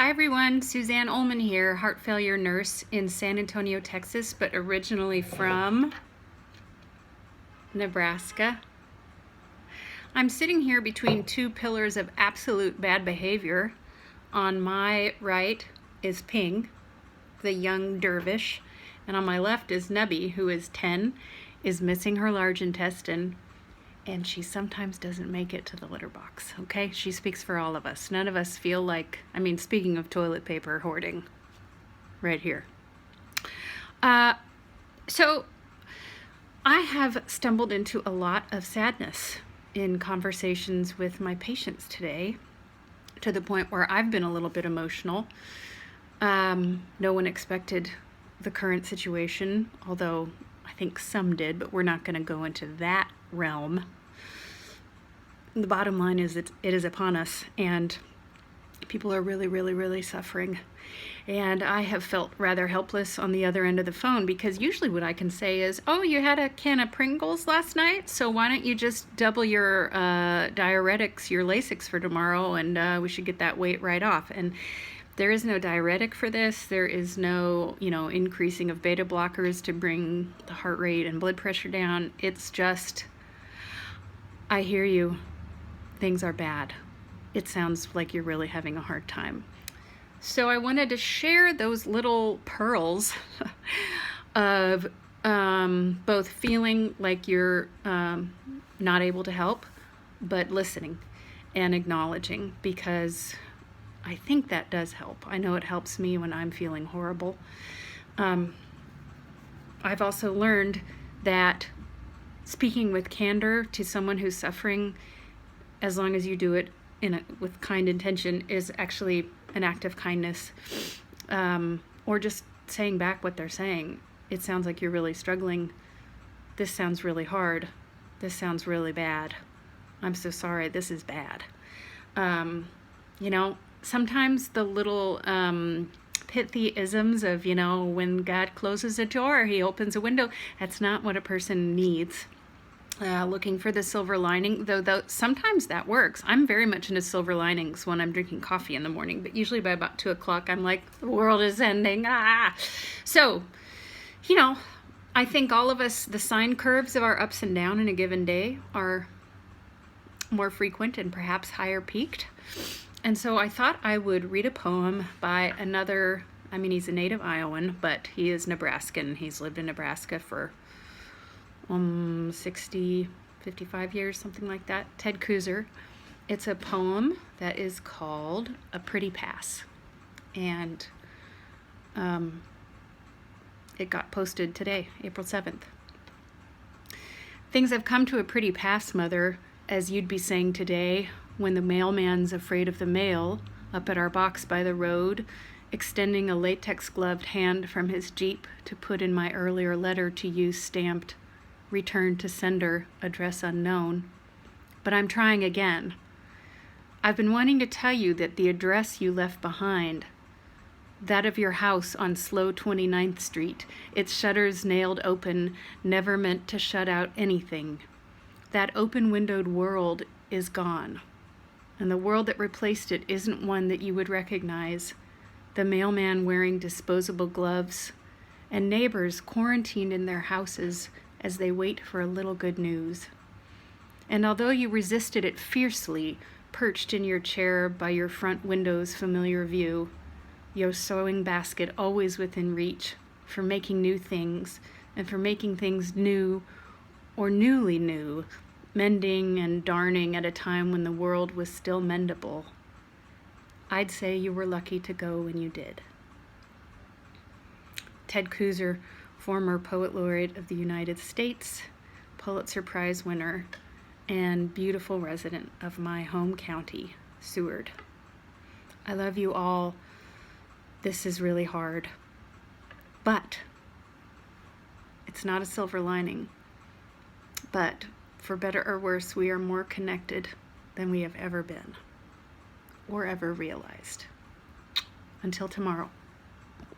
Hi everyone, Suzanne Ullman here, heart failure nurse in San Antonio, Texas, but originally from Nebraska. I'm sitting here between two pillars of absolute bad behavior. On my right is Ping, the young dervish, and on my left is Nubby, who is 10, is missing her large intestine, and she sometimes doesn't make it to the litter box, okay? She speaks for all of us. None of us feel like, speaking of toilet paper hoarding, right here. So I have stumbled into a lot of sadness in conversations with my patients today, to the point where I've been a little bit emotional. No one expected the current situation, although I think some did, but we're not going to go into that realm. The bottom line is it is upon us, and people are really suffering. And I have felt rather helpless on the other end of the phone, because usually what I can say is, oh, you had a can of Pringles last night, so why don't you just double your diuretics, your Lasix for tomorrow, and we should get that weight right off. And there is no diuretic for this. There is no, increasing of beta blockers to bring the heart rate and blood pressure down. It's just, I hear you. Things are bad. It sounds like you're really having a hard time. So I wanted to share those little pearls of both feeling like you're not able to help, but listening and acknowledging, because I think that does help. I know it helps me when I'm feeling horrible. I've also learned that speaking with candor to someone who's suffering, as long as you do it with kind intention, is actually an act of kindness. Or just saying back what they're saying. It sounds like you're really struggling. This sounds really hard. This sounds really bad. I'm so sorry. This is bad. Sometimes the little pithy isms of, when God closes a door, he opens a window. That's not what a person needs. Looking for the silver lining, though sometimes that works. I'm very much into silver linings when I'm drinking coffee in the morning, but usually by about 2 o'clock, I'm like, the world is ending. So, I think all of us, the sine curves of our ups and downs in a given day are more frequent and perhaps higher peaked. And so I thought I would read a poem by another, he's a native Iowan, but he is Nebraskan. He's lived in Nebraska for 60, 55 years, something like that. Ted Kruser. It's a poem that is called A Pretty Pass. And it got posted today, April 7th. Things have come to a pretty pass, mother, as you'd be saying today, when the mailman's afraid of the mail up at our box by the road, extending a latex-gloved hand from his Jeep to put in my earlier letter to you stamped, "Return to sender, address unknown." But I'm trying again. I've been wanting to tell you that the address you left behind, that of your house on slow 29th Street, its shutters nailed open, never meant to shut out anything. That open-windowed world is gone, and the world that replaced it isn't one that you would recognize. The mailman wearing disposable gloves, and neighbors quarantined in their houses as they wait for a little good news. And although you resisted it fiercely, perched in your chair by your front window's familiar view, your sewing basket always within reach, for making new things, and for making things new or newly new, mending and darning at a time when the world was still mendable, I'd say you were lucky to go when you did. Ted Kruser, former Poet Laureate of the United States, Pulitzer Prize winner, and beautiful resident of my home county, Seward. I love you all. This is really hard, but it's not a silver lining. But for better or worse, we are more connected than we have ever been or ever realized. Until tomorrow.